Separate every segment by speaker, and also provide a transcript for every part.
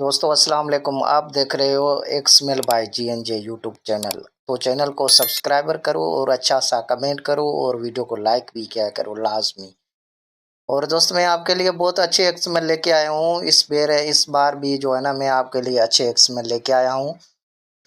Speaker 1: दोस्तों अस्सलाम वालेकुम। आप देख रहे हो एक्समेल बाय जीएनजे यूट्यूब चैनल। तो चैनल को सब्सक्राइबर करो और अच्छा सा कमेंट करो और वीडियो को लाइक भी किया करो लाजमी। और दोस्त मैं आपके लिए बहुत अच्छे एक्समेल लेके आया हूँ। इस बार भी जो है ना मैं आपके लिए अच्छे एक्समेल लेके आया हूँ।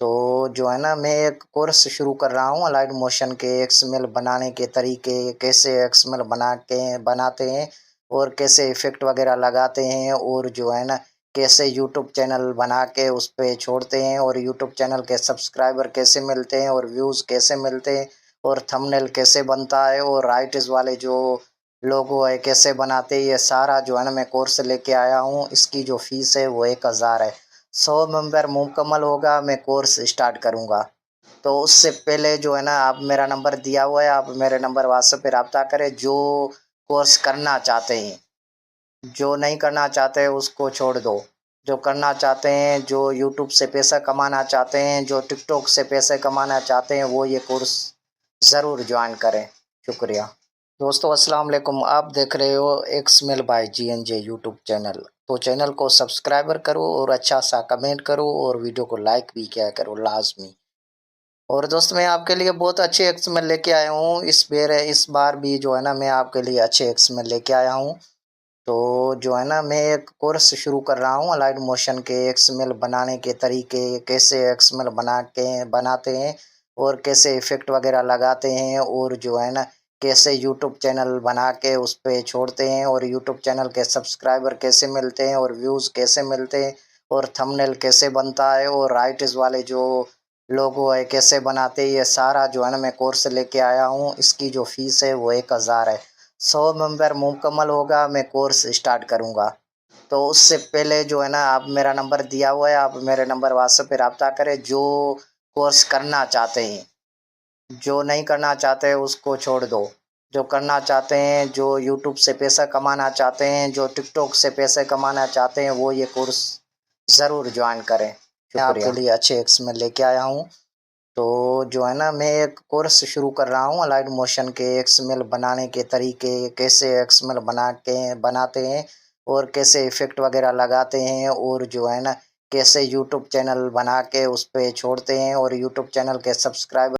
Speaker 1: तो जो है ना मैं एक कोर्स शुरू कर रहा हूँ अलाइड मोशन के एक्सएमएल बनाने के तरीके, कैसे एक्सएमएल बनाते हैं और कैसे इफेक्ट वगैरह लगाते हैं, और जो है ना कैसे यूट्यूब चैनल बना के उस पे छोड़ते हैं, और यूट्यूब चैनल के सब्सक्राइबर कैसे मिलते हैं और व्यूज़ कैसे मिलते हैं, और थंबनेल कैसे बनता है, और राइटर्स वाले जो लोगो है कैसे बनाते हैं। ये सारा जो है ना मैं कोर्स लेके आया हूँ। इसकी जो फीस है वो 1000 है। 100 मेंबर मुकम्मल होगा मैं कोर्स स्टार्ट करूँगा। तो उससे पहले जो है ना आप मेरा नंबर दिया हुआ है, आप मेरे नंबर व्हाट्सएप पे रब्ता करें। जो कोर्स करना चाहते हैं, जो नहीं करना चाहते उसको छोड़ दो। जो करना चाहते हैं, जो यूट्यूब से पैसा कमाना चाहते हैं, जो टिकटॉक से पैसे कमाना चाहते हैं, वो ये कोर्स ज़रूर ज्वाइन करें। शुक्रिया। दोस्तों अस्सलाम वालेकुम। आप देख रहे हो एक्समेल बाय जीएनजे यूट्यूब चैनल। तो चैनल को सब्सक्राइबर करो और अच्छा सा कमेंट करो और वीडियो को लाइक भी किया करो लाजमी। और दोस्त मैं आपके लिए बहुत अच्छे एक्सएमएल लेके आया हूँ। इस बार भी जो है ना मैं आपके लिए अच्छे एक्सएमएल लेके आया हूँ। तो जो है ना मैं एक कोर्स शुरू कर रहा हूँ अलाइड मोशन के एक्सएमएल बनाने के तरीके, कैसे एक्सएमएल बनाते हैं और कैसे इफेक्ट वगैरह लगाते हैं, और जो है ना कैसे यूट्यूब चैनल बना के उस पे छोड़ते हैं, और यूट्यूब चैनल के सब्सक्राइबर कैसे मिलते हैं और व्यूज़ कैसे मिलते हैं, और थंबनेल कैसे बनता है, और राइटर्स वाले जो लोगो है कैसे बनाते हैं। ये सारा जो है ना मैं कोर्स लेके आया हूँ। इसकी जो फीस है वो 1000 है। 100 मेंबर मुकम्मल होगा मैं कोर्स स्टार्ट करूँगा। तो उससे पहले जो है ना आप मेरा नंबर दिया हुआ है, आप मेरे नंबर व्हाट्सएप पे रब्ता करें। जो कोर्स करना चाहते हैं, जो नहीं करना चाहते उसको छोड़ दो। जो करना चाहते हैं, जो यूट्यूब से पैसा कमाना चाहते हैं, जो टिकटॉक से पैसे कमाना चाहते हैं, वो ये कोर्स ज़रूर ज्वाइन करें। मैं आपके लिए अच्छे एक्सएमएल लेके आया हूँ। तो जो है ना मैं एक कोर्स शुरू कर रहा हूँ अलाइड मोशन के एक्सएमएल बनाने के तरीके, कैसे एक्सएमएल बनाते हैं और कैसे इफेक्ट वगैरह लगाते हैं, और जो है ना कैसे यूट्यूब चैनल बना के उस पे छोड़ते हैं, और यूट्यूब चैनल के सब्सक्राइबर